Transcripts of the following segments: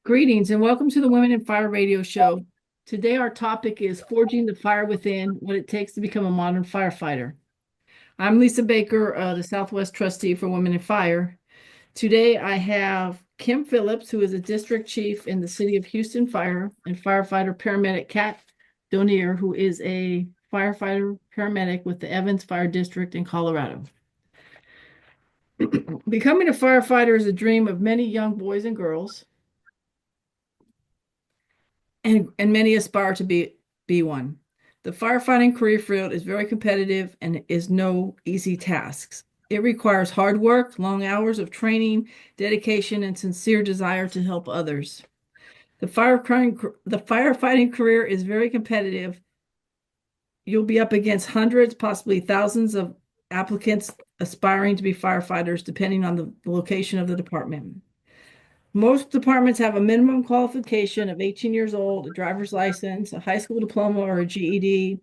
Greetings and welcome to the Women in Fire radio show. Today, our topic is Forging the Fire Within, what it takes to become a modern firefighter. I'm Lisa Baker, the Southwest Trustee for Women in Fire. Today, I have Kim Phillips, who is a district chief in the City of Houston Fire, and firefighter paramedic Kat Desonier, who is a firefighter paramedic with the Evans Fire District in Colorado. Becoming a firefighter is a dream of many young boys and girls. And many aspire to be one. The firefighting career field is very competitive and is no easy tasks. It requires hard work, long hours of training, dedication, and sincere desire to help others. The firefighting career is very competitive. You'll be up against hundreds, possibly thousands of applicants aspiring to be firefighters, depending on the location of the department. Most departments have a minimum qualification of 18 years old, a driver's license, a high school diploma, or a GED.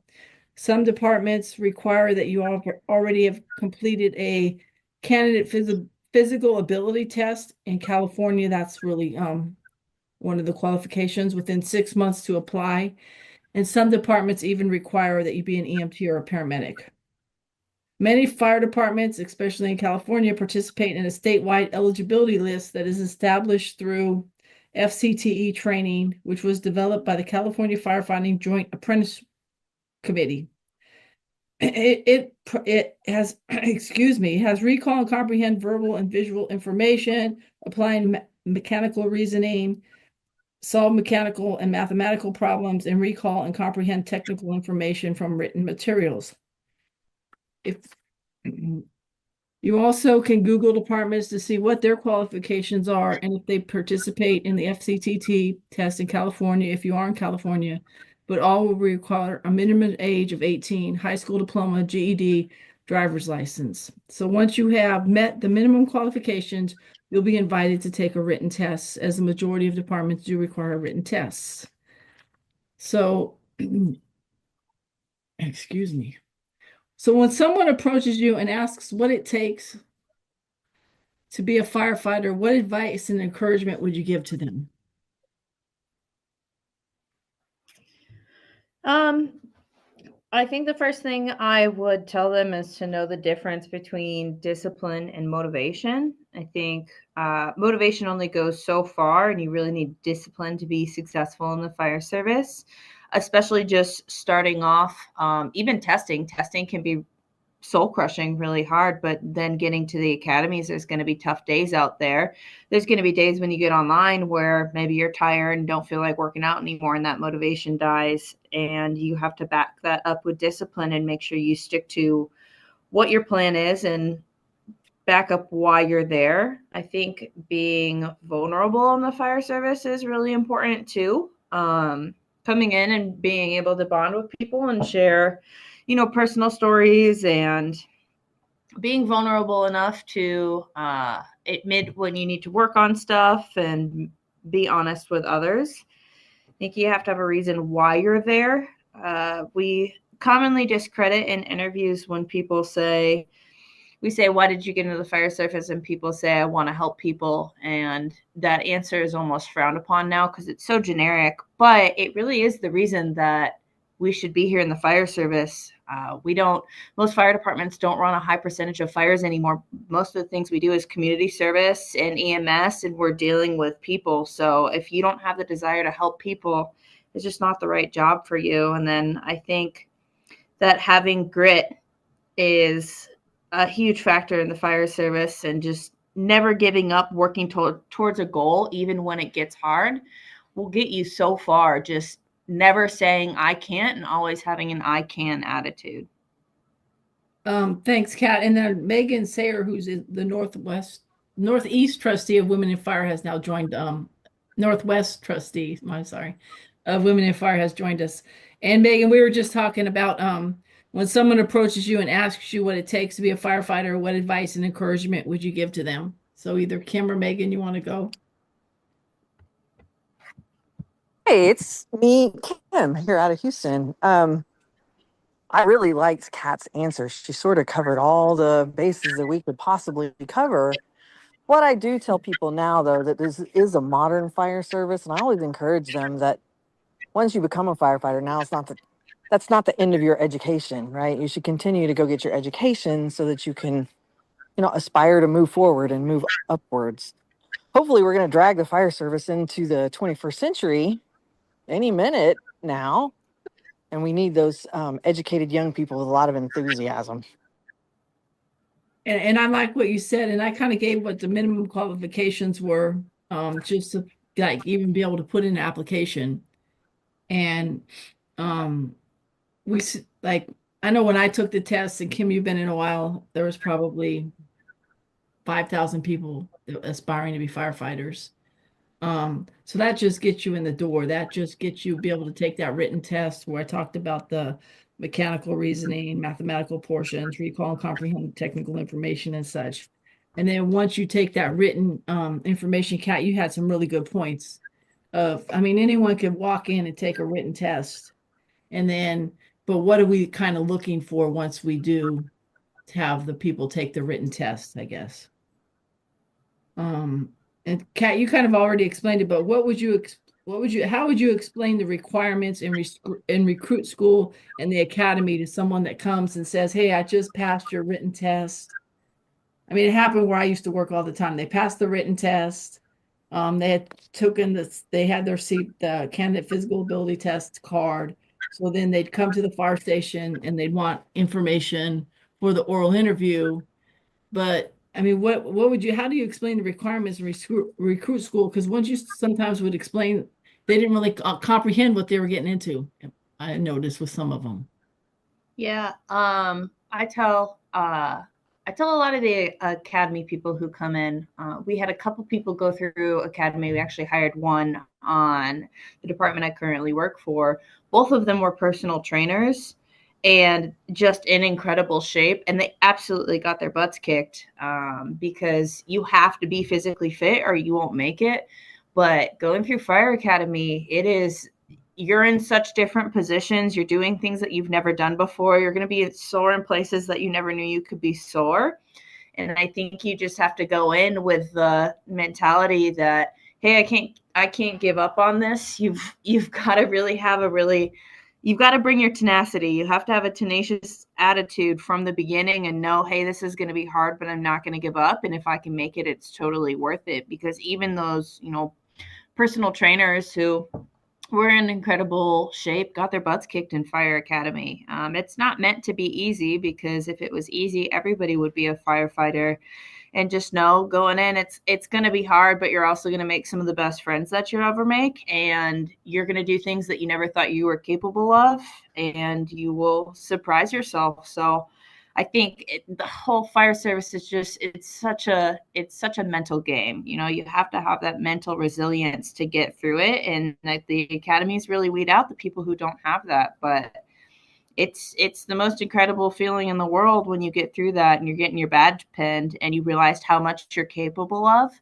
Some departments require that you already have completed a candidate physical ability test. In California, that's really one of the qualifications within 6 months to apply. And some departments even require that you be an EMT or a paramedic. Many fire departments, especially in California, participate in a statewide eligibility list that is established through FCTE training, which was developed by the California Firefighting Joint Apprentice Committee. It has, excuse me, has recall and comprehend verbal and visual information, applying mechanical reasoning, solve mechanical and mathematical problems, and recall and comprehend technical information from written materials. If you also can Google departments to see what their qualifications are and if they participate in the FCTT test in California, if you are in California, but all will require a minimum age of 18, high school diploma, GED, driver's license. So once you have met the minimum qualifications, you'll be invited to take a written test, as the majority of departments do require written tests. So, excuse me. So when someone approaches you and asks what it takes to be a firefighter, what advice and encouragement would you give to them? I think the first thing I would tell them is to know the difference between discipline and motivation. I think motivation only goes so far, and you really need discipline to be successful in the fire service, especially just starting off. Even testing can be soul crushing really hard, but then getting to the academies, there's going to be tough days out there. There's going to be days when you get online where maybe you're tired and don't feel like working out anymore, and that motivation dies, and you have to back that up with discipline and make sure you stick to what your plan is and back up why you're there. I think being vulnerable in the fire service is really important too. Coming in and being able to bond with people and share personal stories, and being vulnerable enough to admit when you need to work on stuff and be honest with others. I think you have to have a reason why you're there. We commonly discredit in interviews when we say, why did you get into the fire service? And people say, I want to help people. And that answer is almost frowned upon now because it's so generic, but it really is the reason that we should be here in the fire service. Most fire departments don't run a high percentage of fires anymore. Most of the things we do is community service and EMS, and we're dealing with people. So if you don't have the desire to help people, it's just not the right job for you. And then I think that having grit is a huge factor in the fire service, and just never giving up, working towards a goal, even when it gets hard, will get you so far. Just never saying I can't and always having an I can attitude. Thanks, Kat. And then Megan Saylors, who's the Northeast Trustee of Women in Fire, has now joined Northwest Trustee, I'm sorry, of Women in Fire has joined us. And Megan, we were just talking about when someone approaches you and asks you what it takes to be a firefighter, what advice and encouragement would you give to them? So either Kim or Megan, you want to go? Hey, it's me, Kim, here out of Houston. I really liked Kat's answer. She sort of covered all the bases that we could possibly cover. What I do tell people now, though, that this is a modern fire service, and I always encourage them that once you become a firefighter, now it's not the that's not the end of your education, right? You should continue to go get your education so that you can, aspire to move forward and move upwards. Hopefully, we're going to drag the fire service into the 21st century any minute now, and we need those educated young people with a lot of enthusiasm. And I like what you said, and I kind of gave what the minimum qualifications were, just to like even be able to put in an application. And um, like I know when I took the test, and Kim, you've been in a while, there was probably 5,000 people aspiring to be firefighters. So that just gets you in the door. That just gets you be able to take that written test where I talked about the mechanical reasoning, mathematical portions, recall and comprehend technical information and such. And then once you take that written information, Kat, you had some really good points of, I mean, anyone could walk in and take a written test. And then, but what are we kind of looking for once we do have the people take the written test, I guess? Um, and Kat, you kind of already explained it, but how would you explain the requirements in recruit school and the academy to someone that comes and says, "Hey, I just passed your written test." I mean, it happened where I used to work all the time. They passed the written test. They had taken this, they had their the candidate physical ability test card. So then they'd come to the fire station and they'd want information for the oral interview. But I mean, what would you? How do you explain the requirements in recruit school? Because once you sometimes would explain, they didn't really comprehend what they were getting into. I noticed with some of them. Yeah, I tell a lot of the academy people who come in. We had a couple people go through academy. We actually hired one on the department I currently work for. Both of them were personal trainers and just in incredible shape. And they absolutely got their butts kicked because you have to be physically fit or you won't make it. But going through fire academy, you're in such different positions. You're doing things that you've never done before. You're going to be sore in places that you never knew you could be sore. And I think you just have to go in with the mentality that, hey, I can't give up on this. You've got to really have you've got to bring your tenacity. You have to have a tenacious attitude from the beginning and know, hey, this is going to be hard, but I'm not going to give up. And if I can make it, it's totally worth it. Because even those, personal trainers who were in incredible shape, got their butts kicked in fire academy. It's not meant to be easy because if it was easy, everybody would be a firefighter. And just know going in, it's going to be hard, but you're also going to make some of the best friends that you ever make, and you're going to do things that you never thought you were capable of, and you will surprise yourself. So I think the whole fire service is just it's such a mental game. You have to have that mental resilience to get through it, and the academies really weed out the people who don't have that. But it's the most incredible feeling in the world when you get through that and you're getting your badge pinned and you realized how much you're capable of,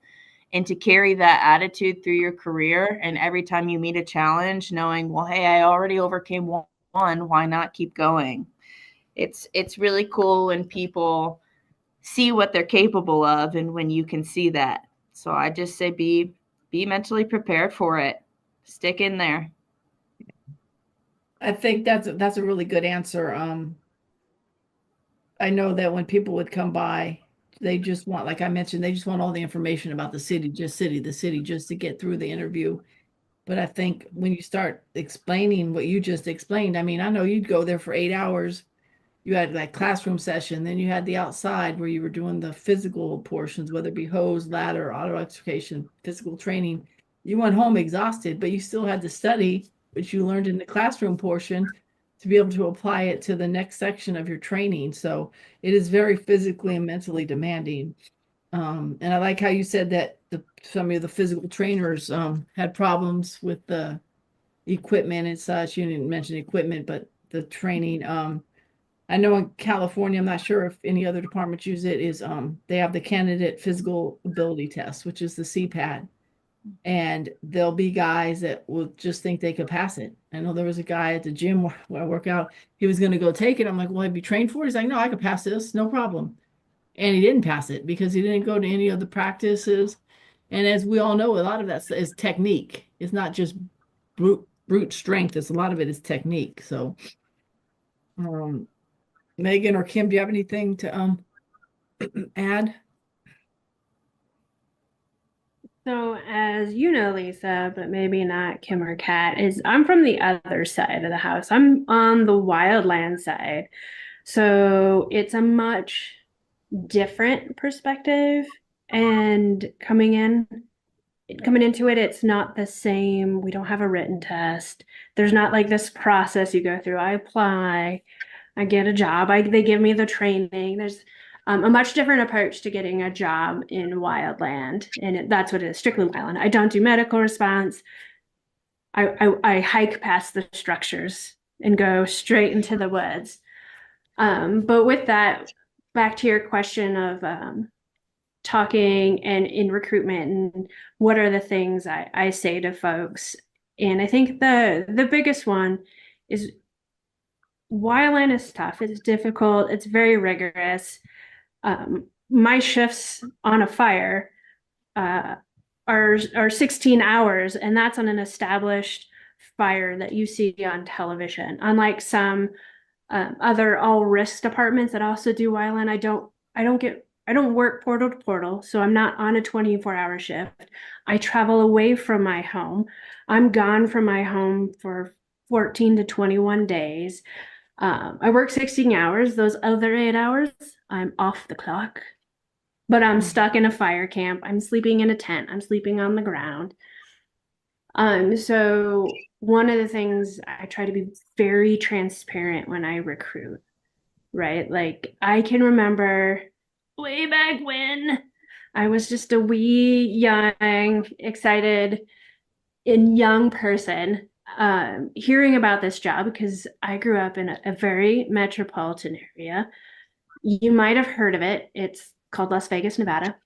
and to carry that attitude through your career, and every time you meet a challenge knowing, well, hey, I already overcame one, why not keep going? It's really cool when people see what they're capable of and when you can see that. So I just say be mentally prepared for it. Stick in there. I think that's a really good answer. I know that when people would come by, they just want, like I mentioned, they just want all the information about the city, the city, just to get through the interview. But I think when you start explaining what you just explained, I mean, I know you'd go there for 8 hours. You had that classroom session, then you had the outside where you were doing the physical portions, whether it be hose, ladder, auto extrication, physical training. You went home exhausted, but you still had to study, which you learned in the classroom portion to be able to apply it to the next section of your training. So it is very physically and mentally demanding. And I like how you said that some of the physical trainers had problems with the equipment and such. You didn't mention equipment, but the training. I know in California, I'm not sure if any other departments use it, is they have the candidate physical ability test, which is the CPAT. And there'll be guys that will just think they could pass it. I know there was a guy at the gym where I work out, he was going to go take it. I'm like, well, have you trained for it? He's like, no, I could pass this, no problem. and he didn't pass it because he didn't go to any of the practices. And as we all know, a lot of that is technique. It's not just brute strength. It's a lot of it is technique. So, um, Megan or Kim, do you have anything to add? So, as you know, Lisa, but maybe not Kim or Kat, is I'm from the other side of the house. I'm on the wildland side. So it's a much different perspective. And coming into it, it's not the same. We don't have a written test. There's not like this process you go through. I apply, I get a job. They give me the training. There's a much different approach to getting a job in wildland, and that's what it is, strictly wildland. I don't do medical response. I hike past the structures and go straight into the woods. But with that, back to your question of talking and in recruitment and what are the things I say to folks. And I think the biggest one is wildland is tough. It's difficult. It's very rigorous. My shifts on a fire uh, are 16 hours, and that's on an established fire that you see on television. Unlike some other all risk departments that also do wildland, I don't work portal to portal, so I'm not on a 24-hour shift. I travel away from my home. I'm gone from my home for 14 to 21 days. I work 16 hours. Those other 8 hours, I'm off the clock, but I'm stuck in a fire camp. I'm sleeping in a tent. I'm sleeping on the ground. So one of the things I try to be very transparent when I recruit, right? Like I can remember way back when I was just a wee, young, excited, and young person hearing about this job because I grew up in a very metropolitan area. You might have heard of it. It's called Las Vegas, Nevada.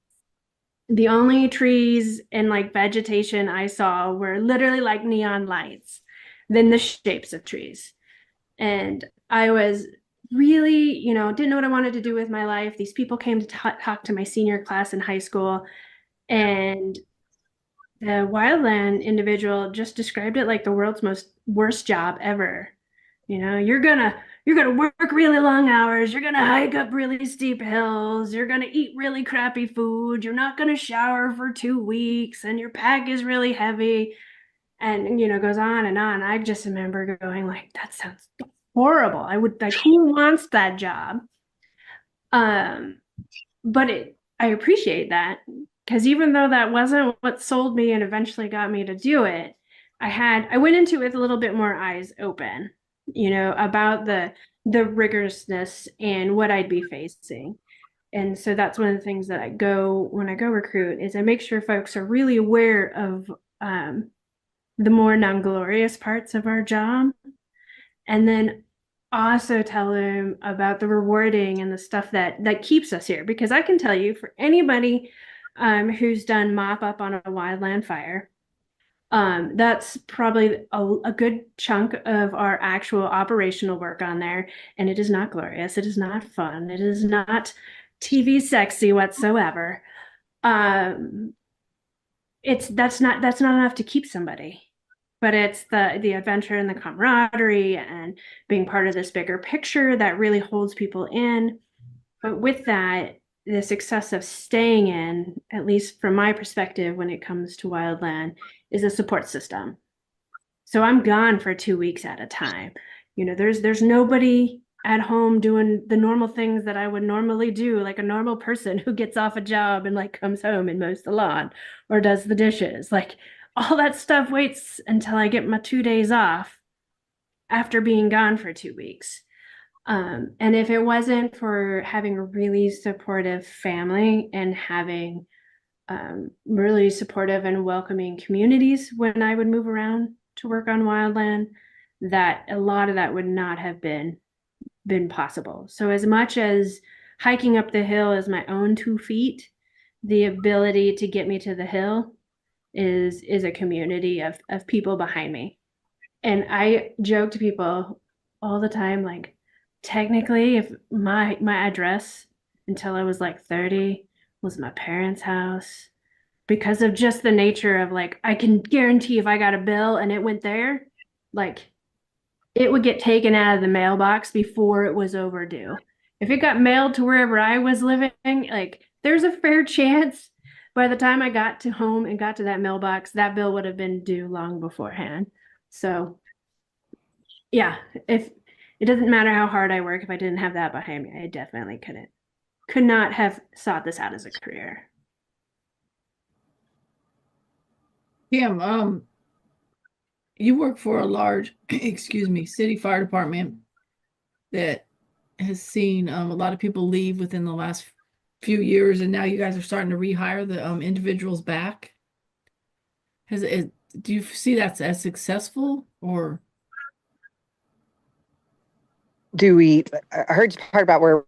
The only trees and like vegetation I saw were literally like neon lights, then the shapes of trees. And I was really, didn't know what I wanted to do with my life. These people came to talk to my senior class in high school, and the wildland individual just described it like the world's most worst job ever. You're gonna work really long hours, you're gonna hike up really steep hills, you're gonna eat really crappy food, you're not gonna shower for 2 weeks, and your pack is really heavy, and goes on and on. I just remember going like, that sounds horrible. I would like, who wants that job? Um, but I appreciate that because even though that wasn't what sold me and eventually got me to do it, I went into it with a little bit more eyes open, about the rigorousness and what I'd be facing. And so that's one of the things that when I go recruit is I make sure folks are really aware of the more non-glorious parts of our job, and then also tell them about the rewarding and the stuff that keeps us here. Because I can tell you, for anybody who's done mop up on a wildland fire, that's probably a good chunk of our actual operational work on there. And it is not glorious. It is not fun. It is not TV sexy whatsoever. Um, that's not enough to keep somebody, but it's the adventure and the camaraderie and being part of this bigger picture that really holds people in. But with that, the success of staying in, at least from my perspective when it comes to wildland, is a support system. So I'm gone for 2 weeks at a time. There's nobody at home doing the normal things that I would normally do, like a normal person who gets off a job and like comes home and mows the lawn or does the dishes. Like all that stuff waits until I get my 2 days off after being gone for 2 weeks. And if it wasn't for having a really supportive family and having really supportive and welcoming communities when I would move around to work on wildland, that a lot of that would not have been possible. So as much as hiking up the hill is my own 2 feet, the ability to get me to the hill is a community of people behind me. And I joke to people all the time, like, technically, if my address until I was like 30 was my parents' house because of just the nature of like, I can guarantee if I got a bill and it went there, like it would get taken out of the mailbox before it was overdue. If it got mailed to wherever I was living, like there's a fair chance by the time I got to home and got to that mailbox, that bill would have been due long beforehand. So, yeah, if it doesn't matter how hard I work, if I didn't have that behind me, I definitely could not have sought this out as a career. Kim, you work for a large, excuse me, city fire department that has seen a lot of people leave within the last few years, and now you guys are starting to rehire the individuals back. Has it, do you see that's as successful or? I heard the part about where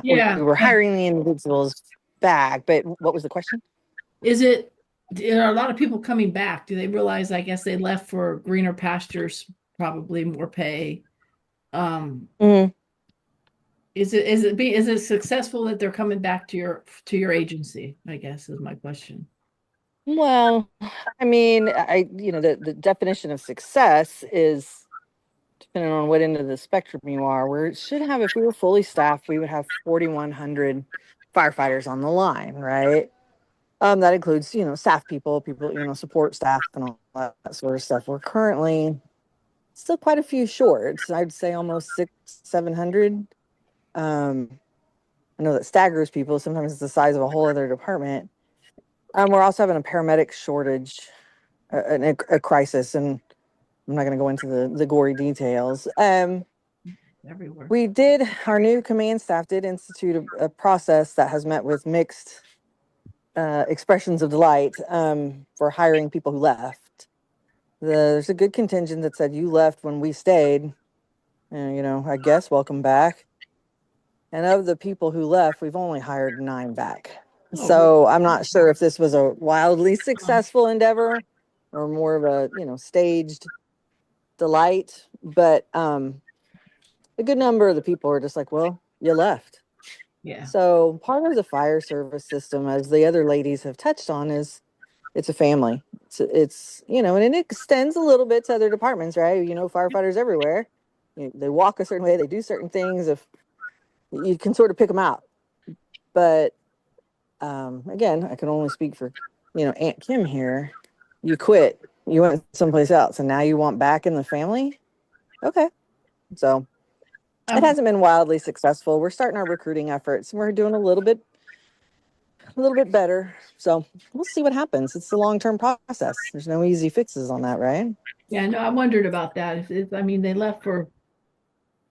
Yeah, we were hiring the individuals back, but what was the question? is it, are a lot of people coming back? Do they realize, I guess they left for greener pastures, probably more pay? Um, Mm, is it successful that they're coming back to your agency, I guess is my question. well, I mean, the definition of success is depending on what end of the spectrum you are, where it should have, if we were fully staffed, we would have 4,100 firefighters on the line, right? That includes, staff people, support staff and all that sort of stuff. We're currently still quite a few short. I'd say almost 700. I know that staggers people. Sometimes it's the size of a whole other department. We're also having a paramedic shortage, a crisis, and I'm not going to go into the gory details. Everywhere. Our new command staff did institute a process that has met with mixed expressions of delight for hiring people who left. There's a good contingent that said, you left when we stayed. And, I guess welcome back. And of the people who left, we've only hired 9 back. Oh, So I'm not sure if this was a wildly really? successful endeavor or more of a, staged delight. But a good number of the people are just like, well, you left. Yeah. So part of the fire service system, as the other ladies have touched on, is it's a family. And it extends a little bit to other departments, right? Firefighters everywhere. They walk a certain way, they do certain things. If you can sort of pick them out, but again, I can only speak for Aunt Kim here. You quit, you went someplace else, and now you want back in the family. Okay, so it hasn't been wildly successful. We're starting our recruiting efforts, and we're doing a little bit better. So we'll see what happens. It's a long-term process. There's no easy fixes on that, right? Yeah, no, I wondered about that. I mean, they left for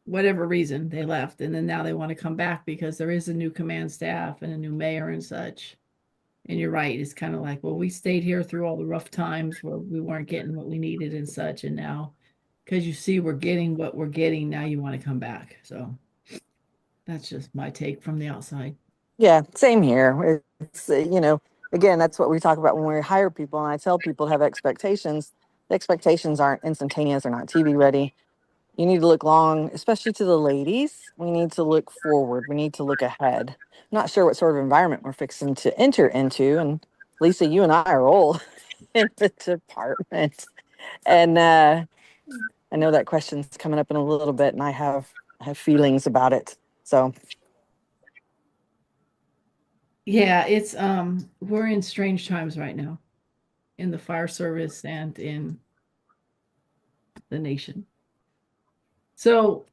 whatever reason they left, and then now they want to come back because there is a new command staff and a new mayor and such. And you're right, it's kind of like, well, we stayed here through all the rough times where we weren't getting what we needed and such, and now because you see we're getting what we're getting, now you want to come back. So that's just my take from the outside. Yeah, same here. It's again, that's what we talk about when we hire people, and I tell people to have expectations. The expectations aren't instantaneous; they're not TV ready. You need to look long, especially to the ladies. We need to look forward. We need to look ahead. I'm not sure what sort of environment we're fixing to enter into, and Lisa, you and I are old in the department, and I know that question's coming up in a little bit, and I have feelings about it. So. Yeah, it's we're in strange times right now in the fire service and in the nation. So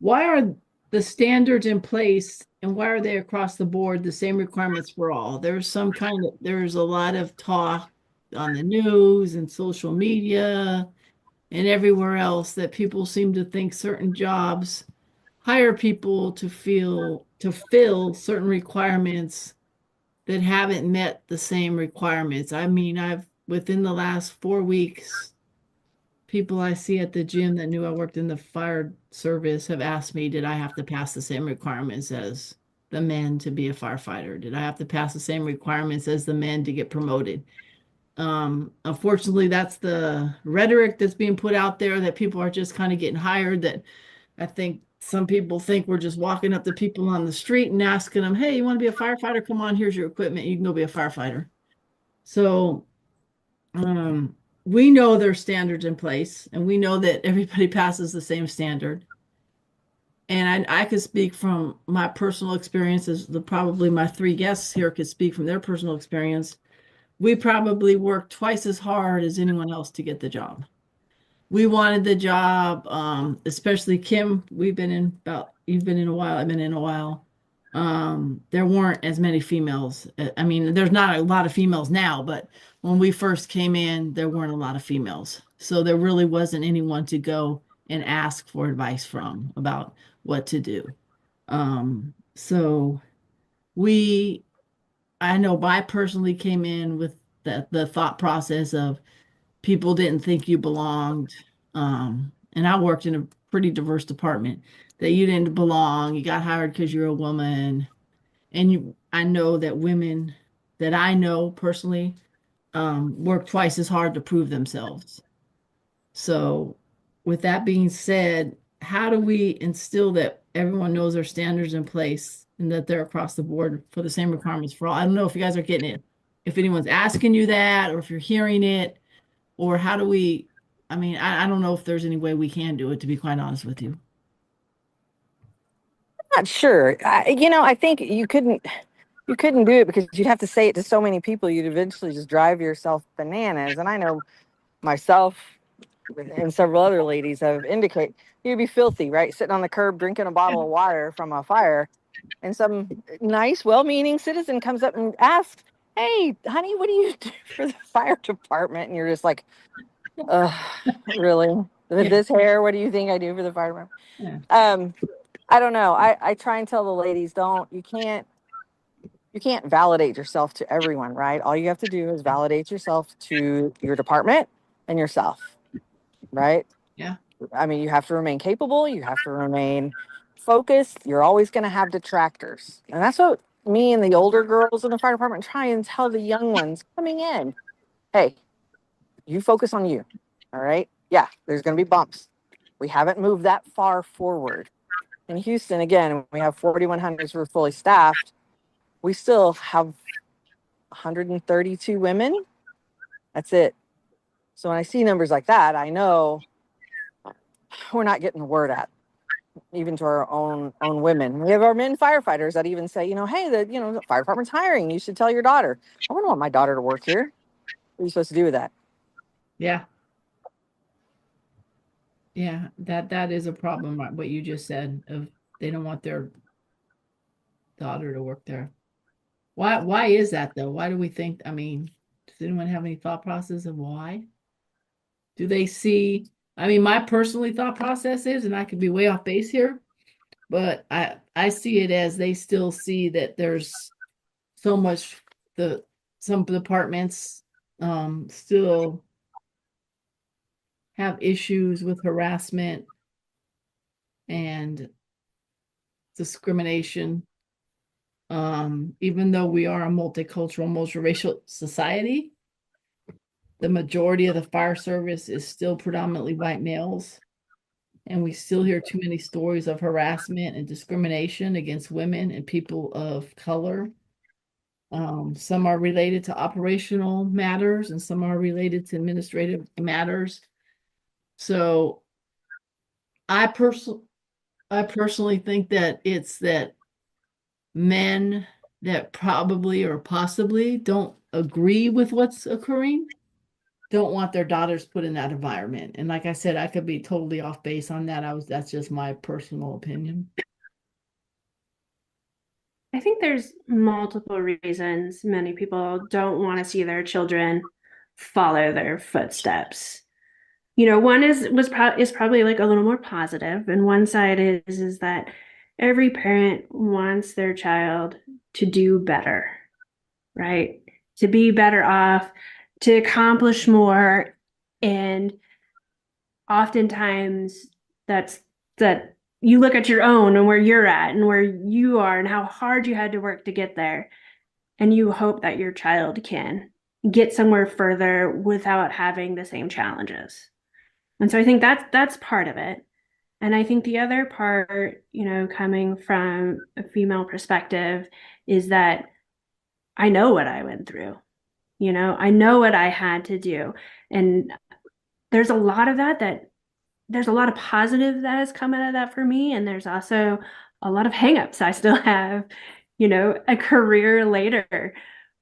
why are the standards in place and why are they across the board the same requirements for all? There's a lot of talk on the news and social media and everywhere else that people seem to think certain jobs hire people to fill certain requirements that haven't met the same requirements. I mean, I've within the last 4 weeks, people I see at the gym that knew I worked in the fire service have asked me, did I have to pass the same requirements as the men to be a firefighter? Did I have to pass the same requirements as the men to get promoted? Unfortunately, that's the rhetoric that's being put out there that people are just kind of getting hired that I think some people think we're just walking up to people on the street and asking them, hey, you want to be a firefighter? Come on, here's your equipment. You can go be a firefighter. So we know there's standards in place, and we know that everybody passes the same standard. And I could speak from my personal experiences. Probably my three guests here could speak from their personal experience. We probably worked twice as hard as anyone else to get the job. We wanted the job, especially Kim. You've been in a while, I've been in a while. There weren't as many females. I mean, there's not a lot of females now, but when we first came in, there weren't a lot of females. So there really wasn't anyone to go and ask for advice from about what to do. So we, I know I personally came in with the thought process of people didn't think you belonged. And I worked in a pretty diverse department, that you didn't belong. You got hired because you're a woman. And I know that women that I know personally work twice as hard to prove themselves. So, with that being said, how do we instill that everyone knows their standards in place and that they're across the board for the same requirements for all? I don't know if you guys are getting it, if anyone's asking you that, or if you're hearing it, or how do we, I mean, I don't know if there's any way we can do it, to be quite honest with you. Not sure. I think you couldn't do it because you'd have to say it to so many people. You'd eventually just drive yourself bananas. And I know myself and several other ladies have indicated you'd be filthy, right? Sitting on the curb drinking a bottle of water from a fire, and some nice, well-meaning citizen comes up and asks, "Hey, honey, what do you do for the fire department?" And you're just like, really? With this hair, what do you think I do for the fire department? Yeah. I don't know. I try and tell the ladies, you can't validate yourself to everyone, right? All you have to do is validate yourself to your department and yourself, right? Yeah. I mean, you have to remain capable, you have to remain focused. You're always going to have detractors. And that's what me and the older girls in the fire department try and tell the young ones coming in. Hey, you focus on you. All right. Yeah, there's going to be bumps. We haven't moved that far forward. In Houston, again, we have 4,100s. We're fully staffed. We still have 132 women. That's it. So when I see numbers like that, I know we're not getting the word out, even to our own women. We have our men firefighters that even say, hey, the fire department's hiring. You should tell your daughter. I wouldn't want my daughter to work here. What are you supposed to do with that? Yeah. Yeah, that is a problem, what you just said, of they don't want their daughter to work there. Why is that though? Why do we think, I mean, does anyone have any thought process of why? Do they see, I mean, my personally thought process is, and I could be way off base here, but I see it as they still see that there's so much, some departments still have issues with harassment and discrimination. Even though we are a multicultural, multiracial society, the majority of the fire service is still predominantly white males. And we still hear too many stories of harassment and discrimination against women and people of color. Some are related to operational matters and some are related to administrative matters. So I personally think that it's that men that probably or possibly don't agree with what's occurring don't want their daughters put in that environment. And like I said, I could be totally off base on that. That's just my personal opinion. I think there's multiple reasons many people don't want to see their children follow their footsteps. One is probably like a little more positive, and one side is that every parent wants their child to do better, right? To be better off, to accomplish more, and oftentimes that you look at your own and where you're at and where you are and how hard you had to work to get there, and you hope that your child can get somewhere further without having the same challenges. And so I think that's part of it. And I think the other part, coming from a female perspective, is that I know what I went through. I know what I had to do. And there's a lot of that there's a lot of positive that has come out of that for me. And there's also a lot of hangups I still have, a career later.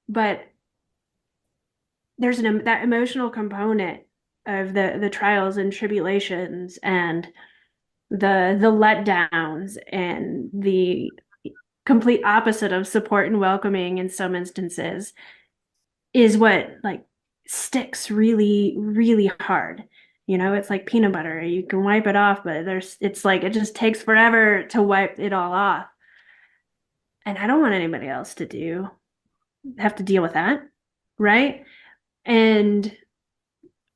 But there's that emotional component of the trials and tribulations and the letdowns and the complete opposite of support and welcoming in some instances is what like sticks really, really hard. It's like peanut butter. You can wipe it off, but it's like it just takes forever to wipe it all off. And I don't want anybody else to have to deal with that, right? And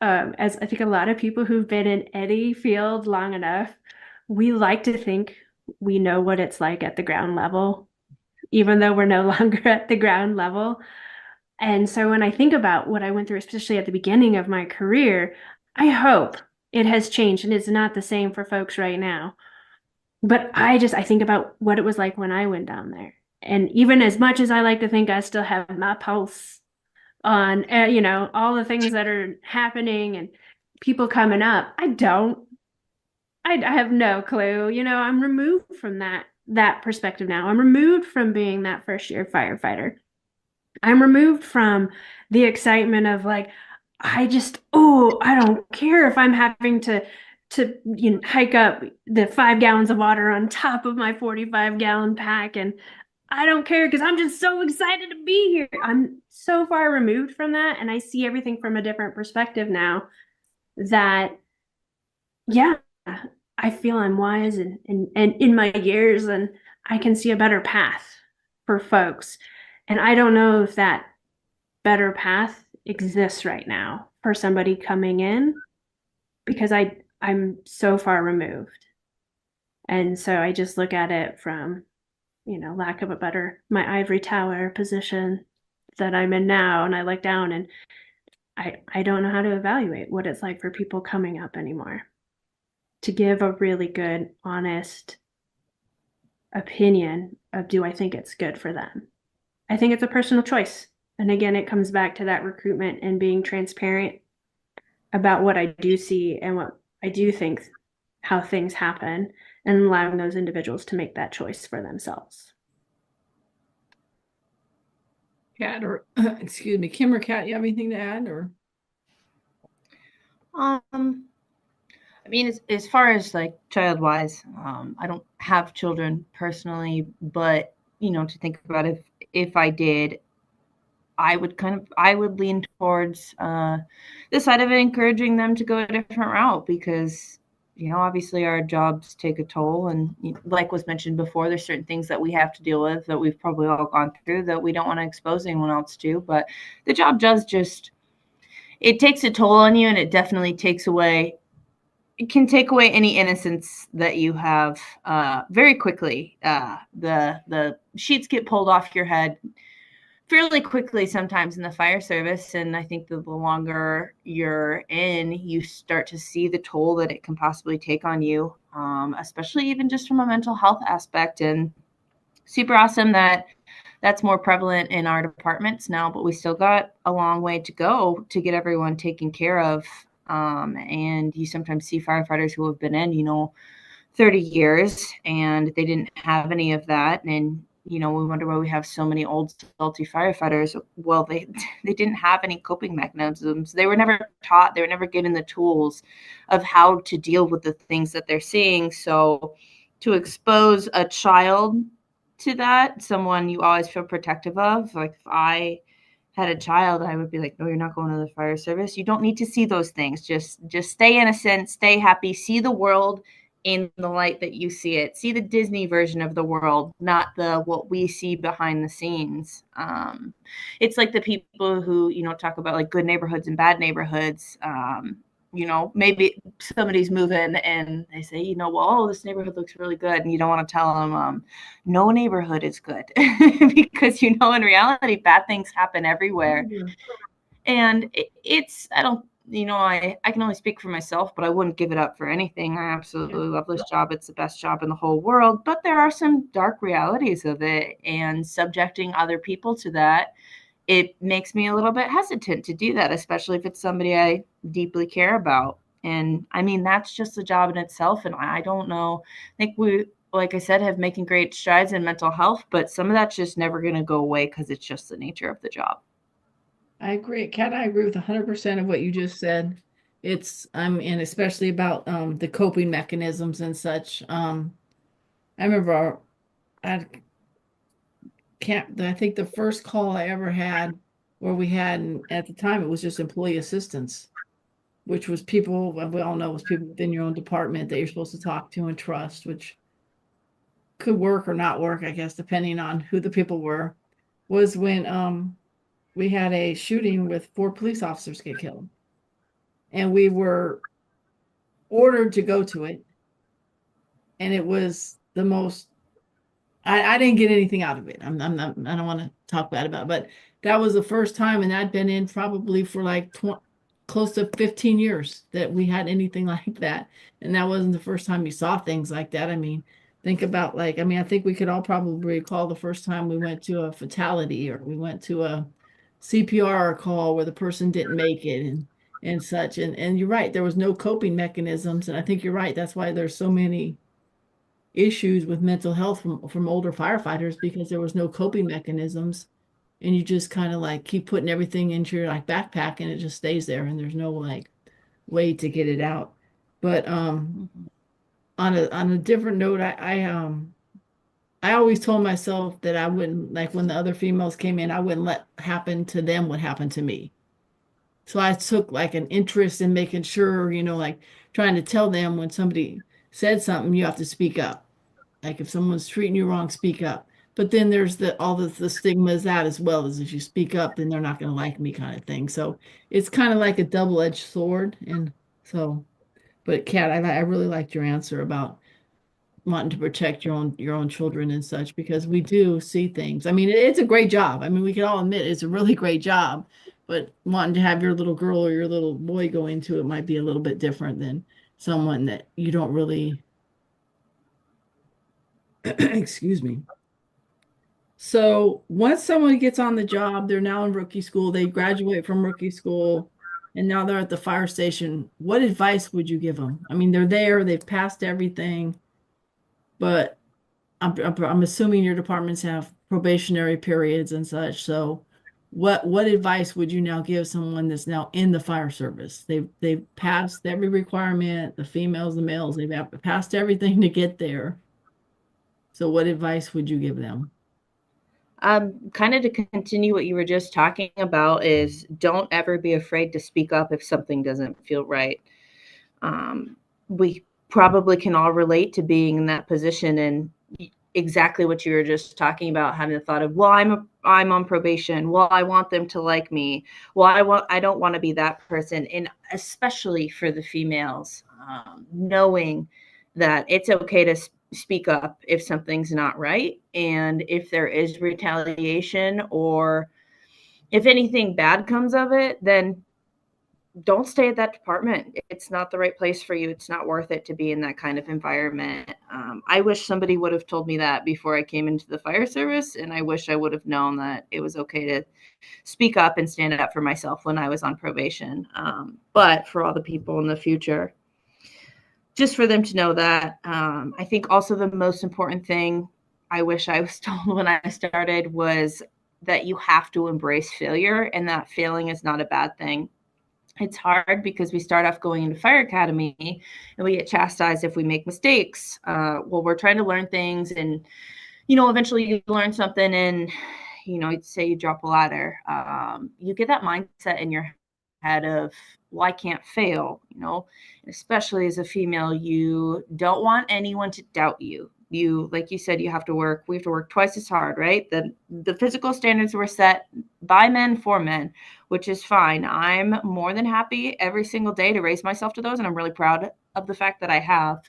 as I think a lot of people who've been in any field long enough, we like to think we know what it's like at the ground level, even though we're no longer at the ground level. And so when I think about what I went through, especially at the beginning of my career, I hope it has changed and it's not the same for folks right now. But I think about what it was like when I went down there. And even as much as I like to think I still have my pulse on, all the things that are happening and people coming up, I don't. I have no clue. I'm removed from that perspective now. I'm removed from being that first year firefighter. I'm removed from the excitement of like, I don't care if I'm having to hike up the 5 gallons of water on top of my 45-gallon pack. And I don't care because I'm just so excited to be here. I'm so far removed from that. And I see everything from a different perspective now that, yeah, I feel I'm wise and in my years and I can see a better path for folks. And I don't know if that better path exists right now for somebody coming in because I'm so far removed. And so I just look at it from, lack of a better, my ivory tower position that I'm in now. And I look down and I don't know how to evaluate what it's like for people coming up anymore to give a really good, honest opinion of do I think it's good for them. I think it's a personal choice. And again, it comes back to that recruitment and being transparent about what I do see and what I do think, how things happen, and allowing those individuals to make that choice for themselves. Kat, or excuse me, Kim or Kat, you have anything to add or? I mean, as far as like child wise, I don't have children personally, but to think about if I did, I would lean towards the side of it, encouraging them to go a different route because obviously our jobs take a toll, and like was mentioned before, there's certain things that we have to deal with that we've probably all gone through that we don't want to expose anyone else to. But the job does it takes a toll on you, and it definitely it can take away any innocence that you have very quickly. The sheets get pulled off your head fairly quickly sometimes in the fire service. And I think that the longer you're in, you start to see the toll that it can possibly take on you, especially even just from a mental health aspect. And super awesome that that's more prevalent in our departments now, but we still got a long way to go to get everyone taken care of. And you sometimes see firefighters who have been in, 30 years and they didn't have any of that. And, we wonder why we have so many old salty firefighters. Well, they didn't have any coping mechanisms. They were never taught. They were never given the tools of how to deal with the things that they're seeing. So to expose a child to that, someone you always feel protective of, like if I had a child, I would be like, no, you're not going to the fire service. You don't need to see those things. Just stay innocent, stay happy, see the world in the light that you see it. See the Disney version of the world, not what we see behind the scenes. It's like the people who, talk about like good neighborhoods and bad neighborhoods. Maybe somebody's moving and they say, this neighborhood looks really good. And you don't want to tell them, no neighborhood is good because, in reality, bad things happen everywhere. Mm-hmm. And I can only speak for myself, but I wouldn't give it up for anything. I absolutely love this job. It's the best job in the whole world, but there are some dark realities of it, and subjecting other people to that, it makes me a little bit hesitant to do that, especially if it's somebody I deeply care about. And I mean, that's just the job in itself. And I don't know. I think we, like I said, have making great strides in mental health, but some of that's just never going to go away because it's just the nature of the job. I agree. Kat, I agree with 100% of what you just said. And especially about the coping mechanisms and such. I remember I can't, I think the first call I ever had where we had, and at the time, it was just employee assistance, which was people, well, we all know, was people within your own department that you're supposed to talk to and trust, which could work or not work, I guess, depending on who the people were, was when we had a shooting with 4 police officers get killed. And we were ordered to go to it. And it was the most, I didn't get anything out of it. I'm not, I don't want to talk bad about it, but that was the first time, and I'd been in probably for like close to 15 years that we had anything like that. And that wasn't the first time you saw things like that. I mean, think about like, I mean, I think we could all probably recall the first time we went to a fatality or we went to a CPR call where the person didn't make it and such. And you're right, there was no coping mechanisms. And I think you're right. That's why there's so many issues with mental health from older firefighters, because there was no coping mechanisms, and you just kind of like keep putting everything into your like backpack and it just stays there and there's no like way to get it out. But on a different note, I always told myself that I wouldn't, like when the other females came in, I wouldn't let happen to them what happened to me. So I took like an interest in making sure, like trying to tell them when somebody said something, you have to speak up. Like if someone's treating you wrong, speak up. But then there's all the stigmas that as well, as if you speak up, then they're not going to like me kind of thing. So it's kind of like a double-edged sword. And so, but Kat, I really liked your answer about wanting to protect your own children and such, because we do see things. I mean, it's a great job. I mean, we can all admit it's a really great job, but wanting to have your little girl or your little boy go into it might be a little bit different than someone that you don't really excuse me. So once someone gets on the job, they're now in rookie school, they graduate from rookie school, and now they're at the fire station. What advice would you give them? I mean, they're there, they've passed everything, but I'm assuming your departments have probationary periods and such. So what advice would you now give someone that's now in the fire service? They've passed every requirement, the females, the males, they've passed everything to get there. So what advice would you give them? Kind of to continue what you were just talking about is don't ever be afraid to speak up if something doesn't feel right. We probably can all relate to being in that position and exactly what you were just talking about, having the thought of, well, I'm on probation. Well, I want them to like me. Well, I don't want to be that person. And especially for the females, knowing that it's okay to speak up if something's not right. And if there is retaliation or if anything bad comes of it, then don't stay at that department. It's not the right place for you. It's not worth it to be in that kind of environment. I wish somebody would have told me that before I came into the fire service. And I wish I would have known that it was okay to speak up and stand up for myself when I was on probation. But for all the people in the future, just for them to know that. I think also the most important thing I wish I was told when I started was that you have to embrace failure and that failing is not a bad thing. It's hard because we start off going into fire academy and we get chastised if we make mistakes. Well, we're trying to learn things and, eventually you learn something and, say you drop a ladder. You get that mindset in your head of, well, I can't fail, especially as a female, you don't want anyone to doubt you. Like you said, we have to work twice as hard, right? The physical standards were set by men for men, which is fine. I'm more than happy every single day to raise myself to those. And I'm really proud of the fact that I have,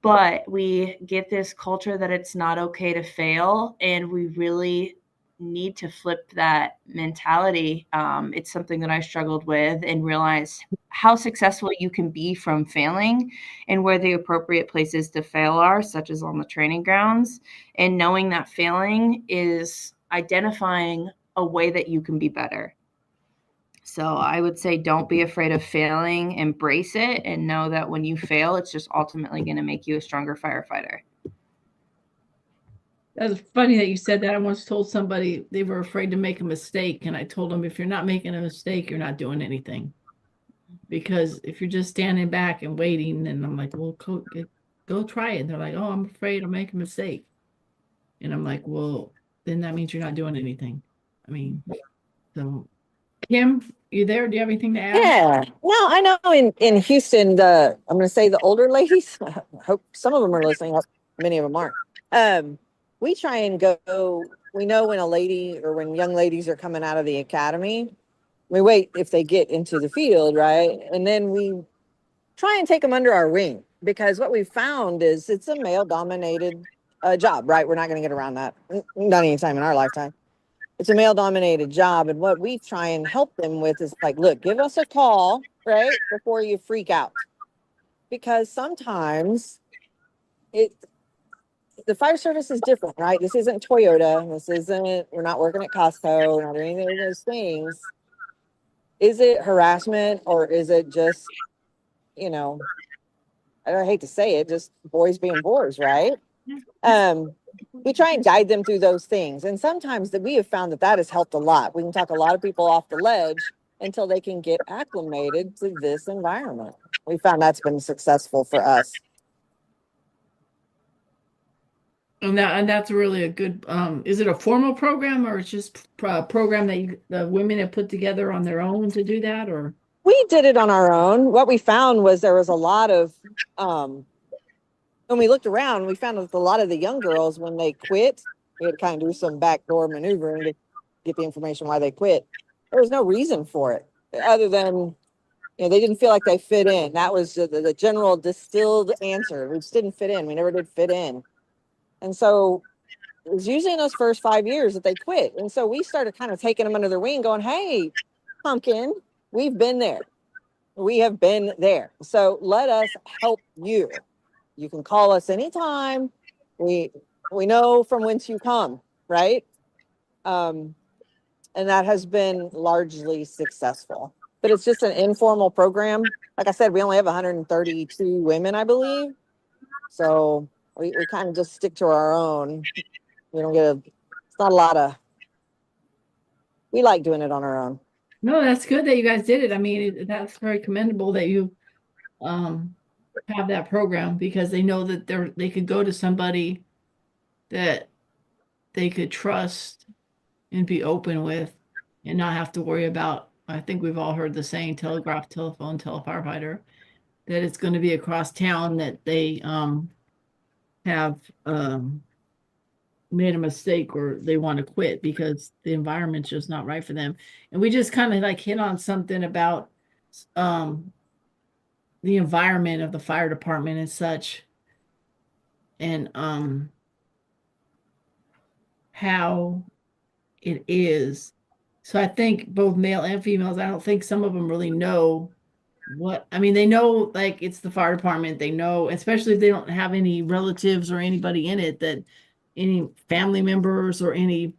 but we get this culture that it's not okay to fail. And we really need to flip that mentality. It's something that I struggled with, and realize how successful you can be from failing, and where the appropriate places to fail are, such as on the training grounds. And knowing that failing is identifying a way that you can be better. So I would say don't be afraid of failing, embrace it, and know that when you fail, it's just ultimately going to make you a stronger firefighter. That's funny that you said that. I once told somebody they were afraid to make a mistake, and I told them, if you're not making a mistake, you're not doing anything. Because if you're just standing back and waiting, and I'm like, well, go try it. And they're like, oh, I'm afraid I'll make a mistake. And I'm like, well, then that means you're not doing anything. I mean, so Kim, you there? Do you have anything to add? Yeah. No, I know in Houston, I'm going to say the older ladies, I hope some of them are listening, many of them aren't. We try and go, we know when a lady or when young ladies are coming out of the academy, we wait if they get into the field, right? And then we try and take them under our wing, because what we found is it's a male dominated job, right? We're not going to get around that. Not anytime in our lifetime. It's a male dominated job. And what we try and help them with is like, look, give us a call, right? Before you freak out. Because sometimes the fire service is different, right? This isn't Toyota. We're not working at Costco. We're not doing any of those things. Is it harassment, or is it just, you know, I hate to say it, just boys being boys, right? We try and guide them through those things. And sometimes we have found that has helped a lot. We can talk a lot of people off the ledge until they can get acclimated to this environment. We found that's been successful for us. And that's really a good, is it a formal program, or it's just a program that the women have put together on their own to do that, or? We did it on our own. What we found was there was a lot of, when we looked around, we found that a lot of the young girls, when they quit, we had to kind of do some backdoor maneuvering to get the information why they quit. There was no reason for it other than, they didn't feel like they fit in. That was the general distilled answer. We just didn't fit in. We never did fit in. And so it was usually in those first 5 years that they quit. And so we started kind of taking them under their wing, going, hey, pumpkin, we've been there. We have been there. So let us help you. You can call us anytime. We know from whence you come, right? And that has been largely successful. But it's just an informal program. Like I said, we only have 132 women, I believe. So we kind of just stick to our own. We don't it's not a lot of, we like doing it on our own. No, that's good that you guys did it. I mean, that's very commendable that you have that program, because they know that they could go to somebody that they could trust and be open with, and not have to worry about, I think we've all heard the saying, telegraph, telephone, tell a firefighter, that it's going to be across town that they have made a mistake, or they want to quit because the environment's just not right for them. And we just kind of like hit on something about the environment of the fire department and such, and how it is. So I think both male and females, I don't think some of them really know I mean, they know like it's the fire department. They know, especially if they don't have any relatives or anybody in it, that any family members or any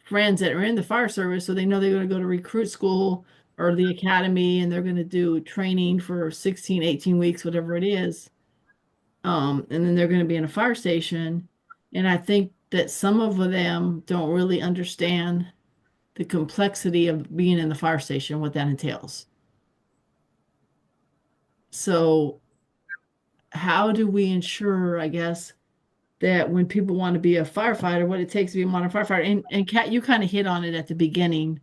friends that are in the fire service. So they know they're going to go to recruit school or the academy, and they're going to do training for 16, 18 weeks, whatever it is. And then they're going to be in a fire station. And I think that some of them don't really understand the complexity of being in the fire station, what that entails. So how do we ensure, I guess, that when people want to be a firefighter, what it takes to be a modern firefighter, and Kat, you kind of hit on it at the beginning,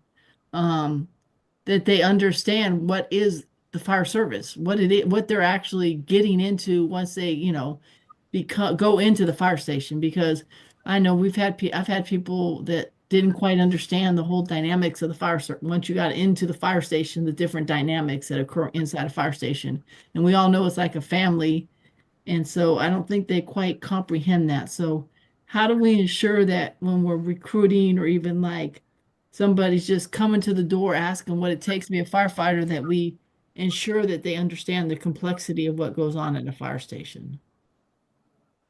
that they understand what is the fire service, what it is, what they're actually getting into once they, go into the fire station. Because I know I've had people that didn't quite understand the whole dynamics of the fire service. Once you got into the fire station, the different dynamics that occur inside a fire station, and we all know it's like a family. And so I don't think they quite comprehend that. So how do we ensure that when we're recruiting or even like somebody's just coming to the door asking what it takes to be a firefighter, that we ensure that they understand the complexity of what goes on in a fire station,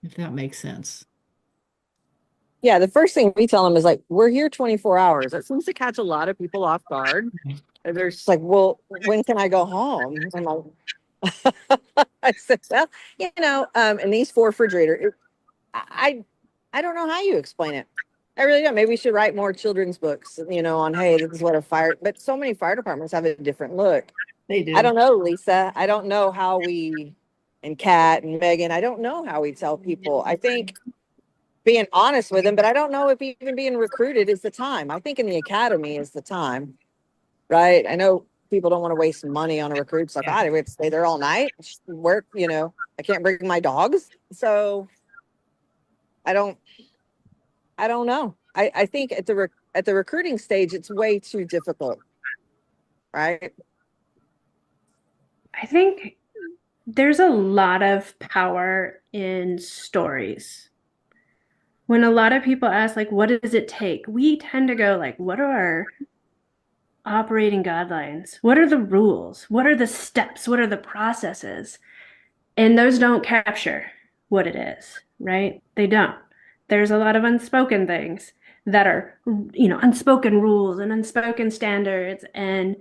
if that makes sense. Yeah, the first thing we tell them is like, we're here 24 hours. That seems to catch a lot of people off guard. And they're just like, well, when can I go home? I'm like, I said, well, in these 4 refrigerator, I don't know how you explain it. I really don't. Maybe we should write more children's books, on, hey, this is what a fire, but so many fire departments have a different look. They do. I don't know, Lisa. I don't know how and Kat and Megan, I don't know how we tell people. I think being honest with them, but I don't know if even being recruited is the time. I think in the academy is the time, right? I know people don't want to waste money on a recruit. It's like, I would stay there all night, work, I can't bring my dogs. So I don't know. I think at the recruiting stage, it's way too difficult, right? I think there's a lot of power in stories. When a lot of people ask, like, what does it take? We tend to go, like, what are our operating guidelines? What are the rules? What are the steps? What are the processes? And those don't capture what it is, right? They don't. There's a lot of unspoken things that are, unspoken rules and unspoken standards. And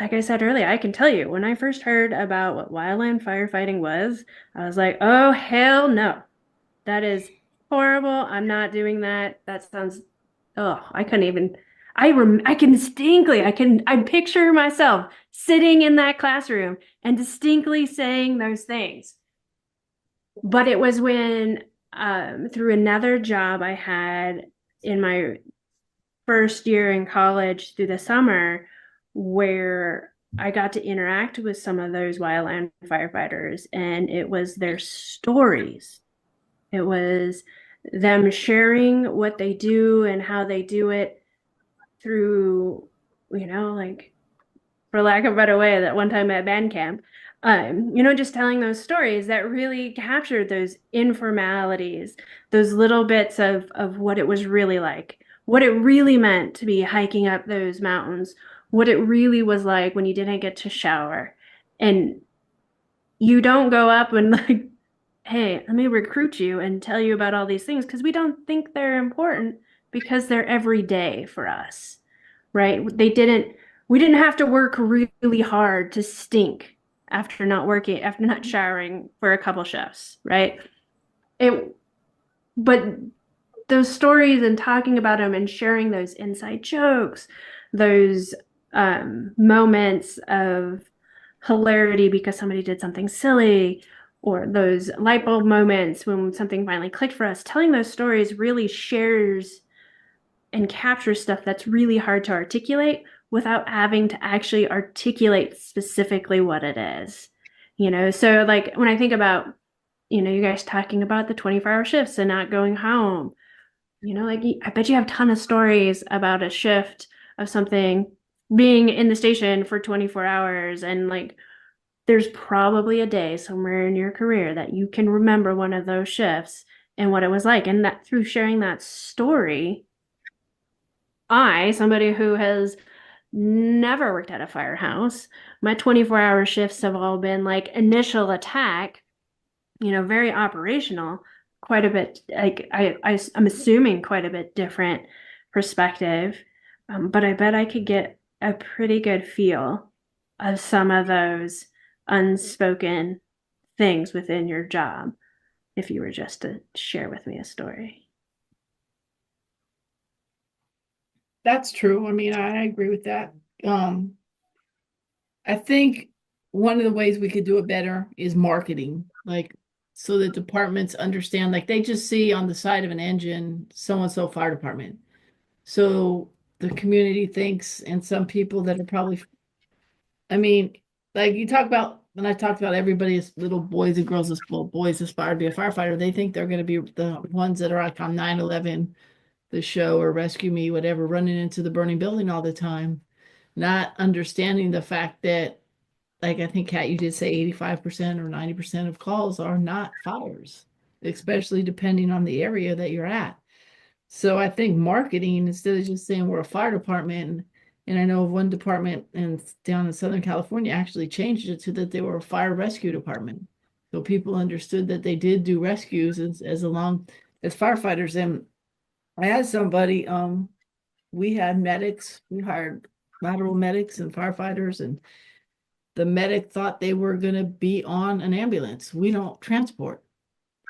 like I said earlier, I can tell you, when I first heard about what wildland firefighting was, I was like, oh, hell no. That is horrible. I'm not doing that. That sounds, oh, I couldn't even, I can distinctly, I picture myself sitting in that classroom and distinctly saying those things. But it was when, through another job I had in my first year in college through the summer, where I got to interact with some of those wildland firefighters, and it was their stories. It was them sharing what they do and how they do it through, like, for lack of a better way, that one time at band camp, just telling those stories that really captured those informalities, those little bits of what it was really like, what it really meant to be hiking up those mountains, what it really was like when you didn't get to shower. And you don't go up and like, hey, let me recruit you and tell you about all these things because we don't think they're important because they're every day for us, right? We didn't have to work really hard to stink after not showering for a couple shifts, right? It, but those stories and talking about them and sharing those inside jokes, those moments of hilarity because somebody did something silly, or those light bulb moments when something finally clicked for us, telling those stories really shares and captures stuff that's really hard to articulate without having to actually articulate specifically what it is. So like when I think about, you guys talking about the 24-hour shifts and not going home, like I bet you have a ton of stories about a shift of something being in the station for 24 hours, and like there's probably a day somewhere in your career that you can remember one of those shifts and what it was like. And that through sharing that story, somebody who has never worked at a firehouse, my 24-hour shifts have all been like initial attack, very operational, quite a bit, like I'm assuming quite a bit different perspective. But I bet I could get a pretty good feel of some of those unspoken things within your job if you were just to share with me a story. That's true. I mean, I agree with that. I think one of the ways we could do it better is marketing, like so that departments understand, like they just see on the side of an engine, so and so fire department. So the community thinks, and some people that are probably, I mean, like you talk about, when I talked about everybody's little boys and girls, well, boys aspire to be a firefighter, they think they're going to be the ones that are like on 9/11, the show, or Rescue Me, whatever, running into the burning building all the time, not understanding the fact that, like I think Kat, you did say 85% or 90% of calls are not fires. especially depending on the area that you're at. So I think marketing, instead of just saying we're a fire department, and I know of one department down in Southern California actually changed it to that they were a fire rescue department. So people understood that they did do rescues as along as firefighters. And I had somebody, we had medics, we hired lateral medics and firefighters, and the medic thought they were going to be on an ambulance. We don't transport.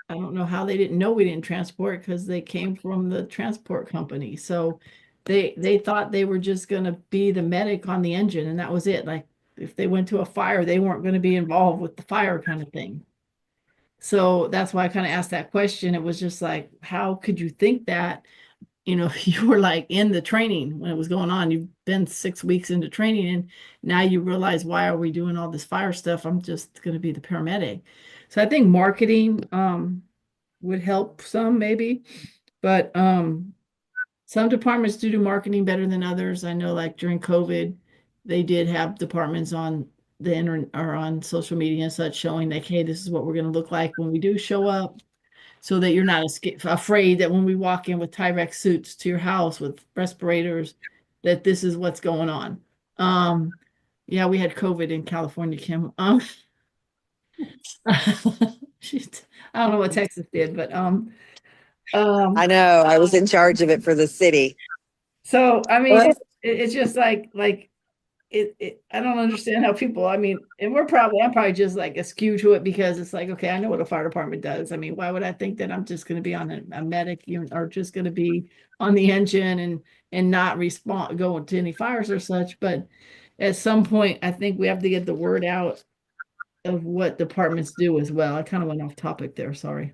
I don't know how they didn't know we didn't transport because they came from the transport company. So they thought they were just going to be the medic on the engine, and that was it. Like if they went to a fire, they weren't going to be involved with the fire kind of thing. So that's why I kind of asked that question. It was just like, how could you think that? You were like in the training when it was going on. You've been 6 weeks into training, and now you realize, why are we doing all this fire stuff? I'm just going to be the paramedic. So I think marketing would help some maybe, but some departments do marketing better than others. I know like during COVID, they did have departments on the internet or on social media and such showing like, hey, this is what we're going to look like when we do show up, so that you're not afraid that when we walk in with Tyvek suits to your house with respirators, that this is what's going on. Yeah, we had COVID in California, Kim. I don't know what Texas did, but I know. I was in charge of it for the city. so I mean, it's just like I don't understand how people, I mean, and I'm probably just like askew to it because it's like, okay, I know what a fire department does. I mean, why would I think that I'm just going to be on a medic or just going to be on the engine and not go to any fires or such? But at some point, I think we have to get the word out of what departments do as well. I kind of went off topic there. Sorry.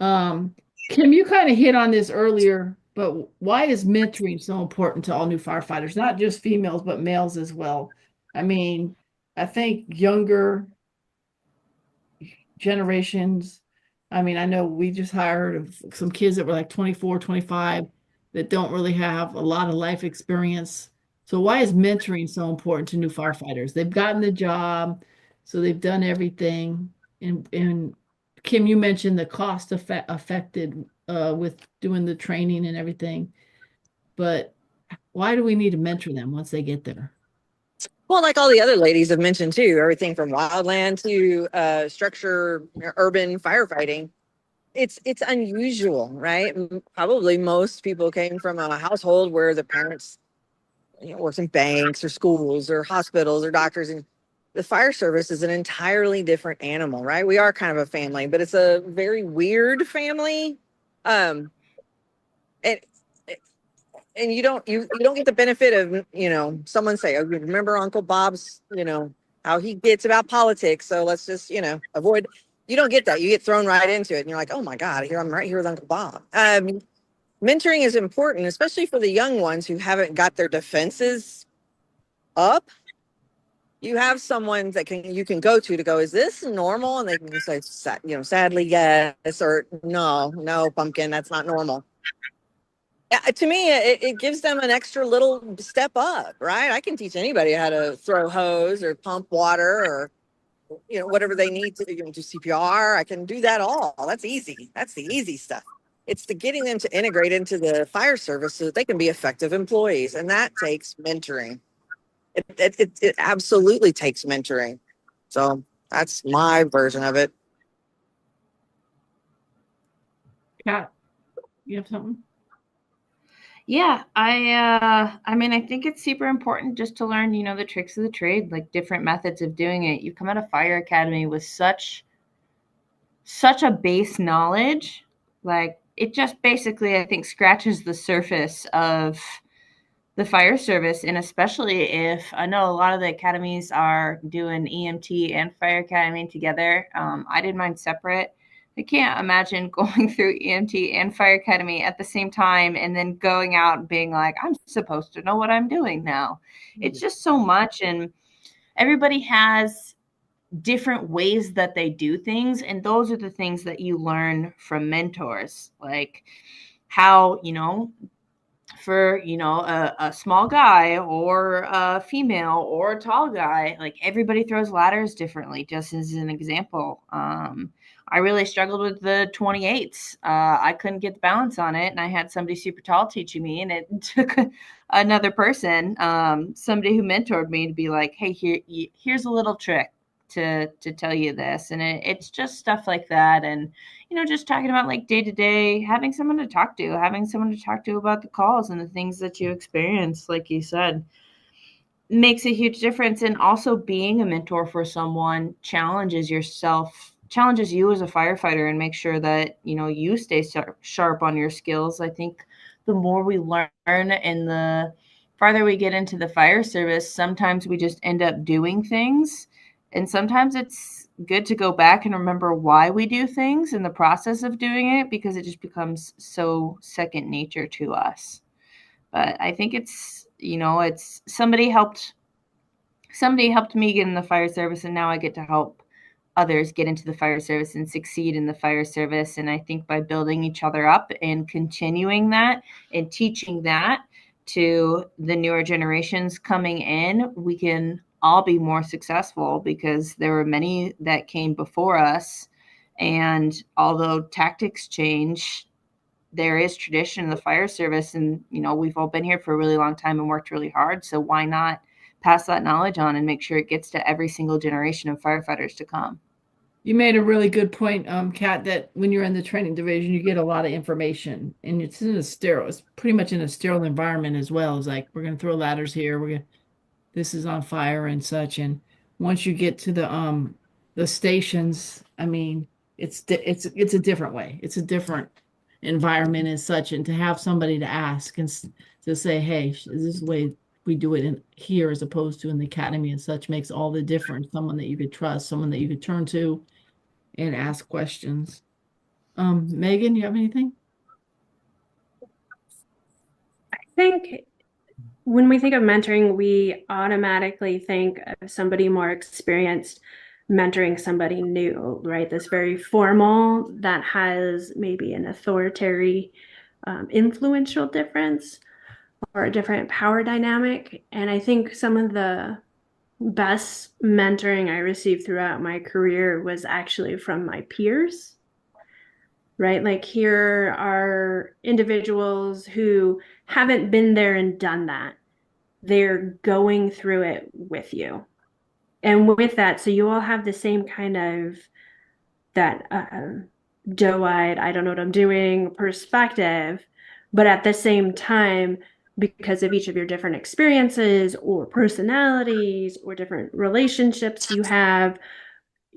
Um, Kim, you kind of hit on this earlier, but why is mentoring so important to all new firefighters, not just females, but males as well? I mean, I think younger generations, I mean, I know we just hired some kids that were like 24, 25 that don't really have a lot of life experience. So why is mentoring so important to new firefighters? They've gotten the job, so they've done everything. And Kim, you mentioned the cost affected with doing the training and everything, but why do we need to mentor them once they get there? Well, like all the other ladies have mentioned too, everything from wildland to structure, urban firefighting. It's unusual, right? Probably most people came from a household where the parents, works in banks or schools or hospitals or doctors, and the fire service is an entirely different animal, right? We are kind of a family, but it's a very weird family. Um, and and you don't get the benefit of someone say, oh, you remember Uncle Bob's, how he gets about politics, so let's just avoid. You don't get that. You get thrown right into it, and you're like, oh my god, I'm right here with Uncle Bob. Mentoring is important, especially for the young ones who haven't got their defenses up. You have someone that you can go to go, is this normal? And they can say, sadly yes, or no pumpkin, that's not normal. To me, it gives them an extra little step up, right? I can teach anybody how to throw hose or pump water or whatever they need to do CPR. I can do that all. That's easy. That's the easy stuff. It's the getting them to integrate into the fire service so that they can be effective employees, and that takes mentoring. It absolutely takes mentoring. So that's my version of it. Kat, you have something? Yeah, I mean, I think it's super important just to learn, the tricks of the trade, like different methods of doing it. You come out of fire academy with such a base knowledge, like it just basically, I think, scratches the surface of the fire service. And especially if I know a lot of the academies are doing EMT and fire academy together. I did mine separate. I can't imagine going through EMT and fire academy at the same time and then going out and being like, I'm supposed to know what I'm doing now. It's just so much. And everybody has different ways that they do things. And those are the things that you learn from mentors, like how, for a small guy or a female or a tall guy, like everybody throws ladders differently, just as an example. I really struggled with the 28s. I couldn't get the balance on it, and I had somebody super tall teaching me, and it took another person, somebody who mentored me, to be like, "Hey, here's a little trick to tell you this," and it's just stuff like that, and just talking about like day to day, having someone to talk to, about the calls and the things that you experience, like you said, makes a huge difference. And also being a mentor for someone challenges you as a firefighter, and make sure that you stay sharp on your skills. I think the more we learn and the farther we get into the fire service, sometimes we just end up doing things, and sometimes it's good to go back and remember why we do things in the process of doing it, because it just becomes so second nature to us. But I think it's somebody helped me get in the fire service, and now I get to help others get into the fire service and succeed in the fire service. And I think by building each other up and continuing that and teaching that to the newer generations coming in, we can all be more successful, because there were many that came before us. And although tactics change, there is tradition in the fire service, and we've all been here for a really long time and worked really hard. So why not pass that knowledge on and make sure it gets to every single generation of firefighters to come? You made a really good point, Kat, that when you're in the training division, you get a lot of information, and it's pretty much in a sterile environment as well. It's like, we're going to throw ladders here. This is on fire and such. And once you get to the stations, I mean, it's a different way. It's a different environment as such. And to have somebody to ask and to say, hey, is this the way we do it in here as opposed to in the academy and such, makes all the difference. Someone that you could trust, someone that you could turn to and ask questions. Megan, you have anything? I think when we think of mentoring, we automatically think of somebody more experienced mentoring somebody new, right? This very formal that has maybe an authoritarian, influential difference or a different power dynamic. And I think some of the best mentoring I received throughout my career was actually from my peers, right? Like, here are individuals who haven't been there and done that. They're going through it with you. And with that, so you all have the same kind of that doe-eyed, I don't know what I'm doing perspective, but at the same time, because of each of your different experiences or personalities or different relationships you have,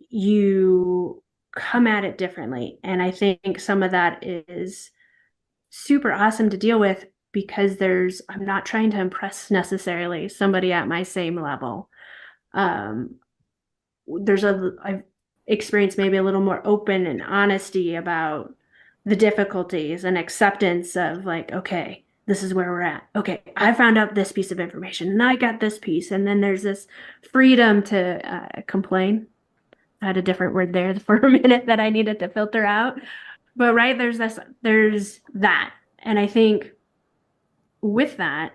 you come at it differently. And I think some of that is super awesome to deal with, because I'm not trying to impress necessarily somebody at my same level. Um, I've experienced maybe a little more open and honesty about the difficulties and acceptance of, like, okay, this is where we're at. Okay, I found out this piece of information and I got this piece. And then there's this freedom to complain. I had a different word there for a minute that I needed to filter out. But right, there's that. And I think with that,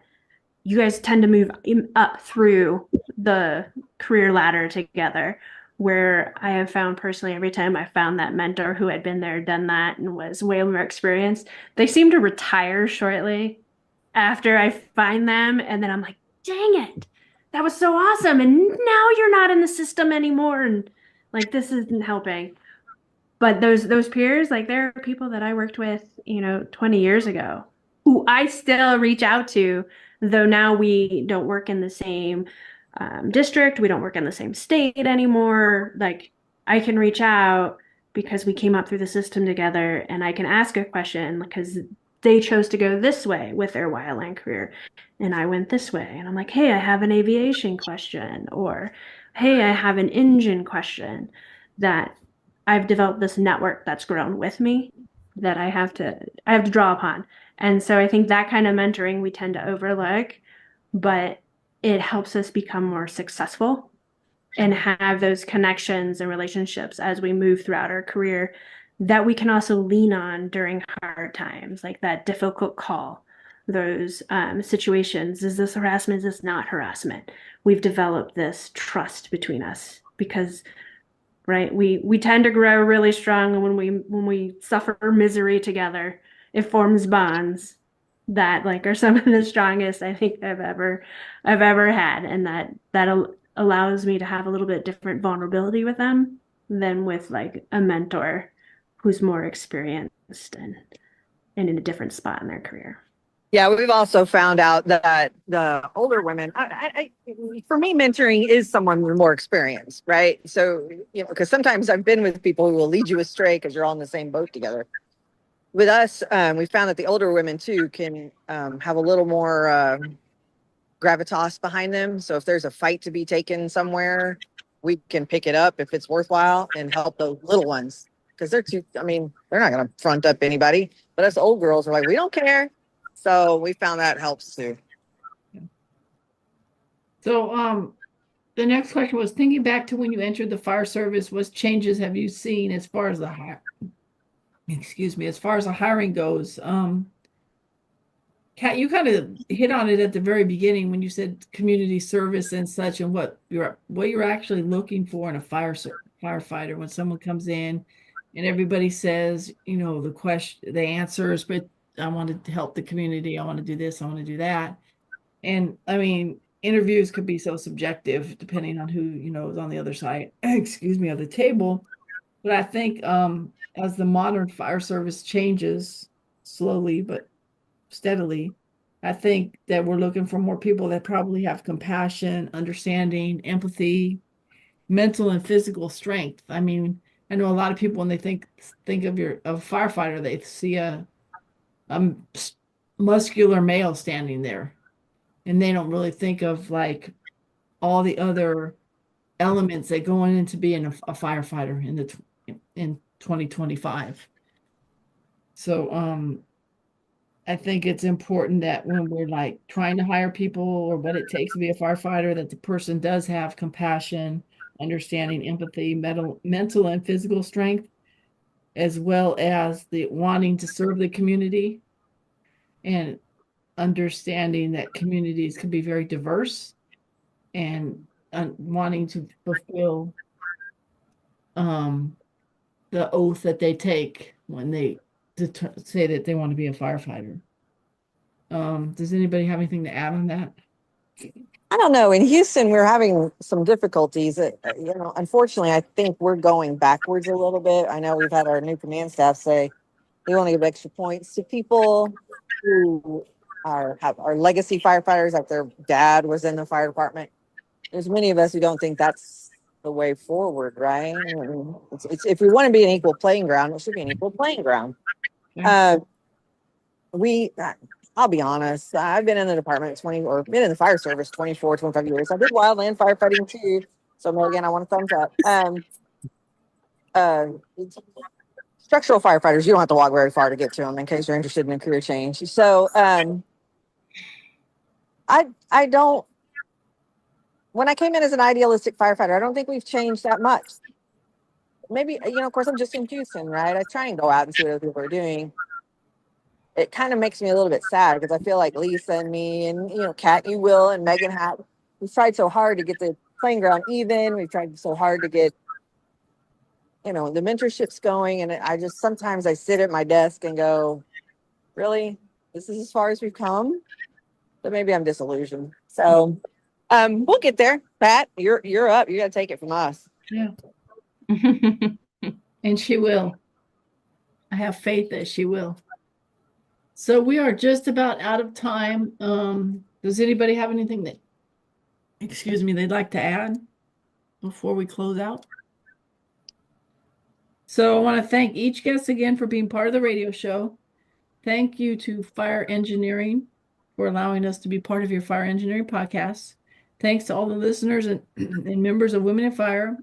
you guys tend to move up through the career ladder together, where I have found personally, every time I found that mentor who had been there, done that, and was way more experienced, they seem to retire shortly after I find them. And then I'm like, dang it, that was so awesome. And now you're not in the system anymore. And like, this isn't helping. But those peers, like, there are people that I worked with, 20 years ago, who I still reach out to, though now we don't work in the same district, we don't work in the same state anymore. Like, I can reach out because we came up through the system together, and I can ask a question because they chose to go this way with their wildland career, and I went this way. And I'm like, hey, I have an aviation question, or hey, I have an engine question, that I've developed this network that's grown with me that I have to draw upon. And so I think that kind of mentoring we tend to overlook, but it helps us become more successful and have those connections and relationships as we move throughout our career that we can also lean on during hard times, like that difficult call, those situations. Is this harassment? Is this not harassment? We've developed this trust between us because right? We tend to grow really strong, and when we suffer misery together, it forms bonds that like are some of the strongest I think I've ever had, and that allows me to have a little bit different vulnerability with them than with like a mentor who's more experienced and in a different spot in their career. Yeah, we've also found out that the older women, for me, mentoring is someone with more experience, right? So, because sometimes I've been with people who will lead you astray because you're all in the same boat together. With us, we found that the older women too can have a little more gravitas behind them. So if there's a fight to be taken somewhere, we can pick it up if it's worthwhile and help the little ones, because they're too, I mean, they're not going to front up anybody, but us old girls are like, we don't care. So we found that helps too. So, the next question was, thinking back to when you entered the fire service, what changes have you seen as far as as far as the hiring goes? Kat, you kind of hit on it at the very beginning when you said community service and such, and what you're actually looking for in a firefighter when someone comes in and everybody says, the answers, but I want to help the community, I want to do this, I want to do that. And I mean, interviews could be so subjective depending on who, is on the other side, of the table. But I think as the modern fire service changes slowly but steadily, I think that we're looking for more people that probably have compassion, understanding, empathy, mental and physical strength. I mean, I know a lot of people when they think of a firefighter, they see a muscular male standing there, and they don't really think of like all the other elements that go into being a firefighter in 2025. So I think it's important that when we're like trying to hire people or what it takes to be a firefighter, that the person does have compassion, understanding, empathy, mental and physical strength, as well as the wanting to serve the community and understanding that communities can be very diverse and wanting to fulfill um, the oath that they take when they say that they want to be a firefighter. Does anybody have anything to add on that? I don't know. In Houston, we're having some difficulties. Unfortunately, I think we're going backwards a little bit. I know we've had our new command staff say they want to give extra points to people who are legacy firefighters, like their dad was in the fire department. There's many of us who don't think that's the way forward, right? I mean, if we want to be an equal playing ground, it should be an equal playing ground. Okay. I'll be honest, I've been in the department been in the fire service 24, 25 years. I did wildland firefighting too. So Megan, I want a thumbs up. Uh, Structural firefighters, you don't have to walk very far to get to them in case you're interested in a career change. So I don't, when I came in as an idealistic firefighter, I don't think we've changed that much. Maybe, of course, I'm just in Houston, right? I try and go out and see what other people are doing. It kind of makes me a little bit sad because I feel like Lisa and me and, Kat, you will, and Megan we've tried so hard to get the playing ground even. We've tried so hard to get, the mentorships going. And sometimes I sit at my desk and go, really, this is as far as we've come? But maybe I'm disillusioned. So we'll get there. Pat, you're up. You got to take it from us. Yeah. And she will. I have faith that she will. So we are just about out of time. Does anybody have anything they'd like to add before we close out? So I want to thank each guest again for being part of the radio show. Thank you to Fire Engineering for allowing us to be part of your Fire Engineering podcast. Thanks to all the listeners and members of Women in Fire.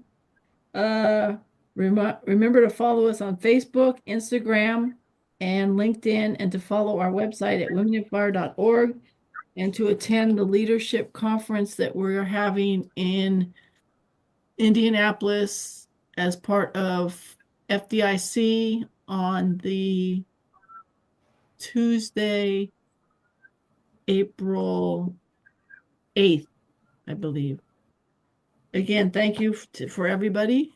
Remember to follow us on Facebook, Instagram, and LinkedIn, and to follow our website at womeninfire.org, and to attend the leadership conference that we're having in Indianapolis as part of FDIC on the Tuesday, April 8th, I believe. Again, thank you for everybody.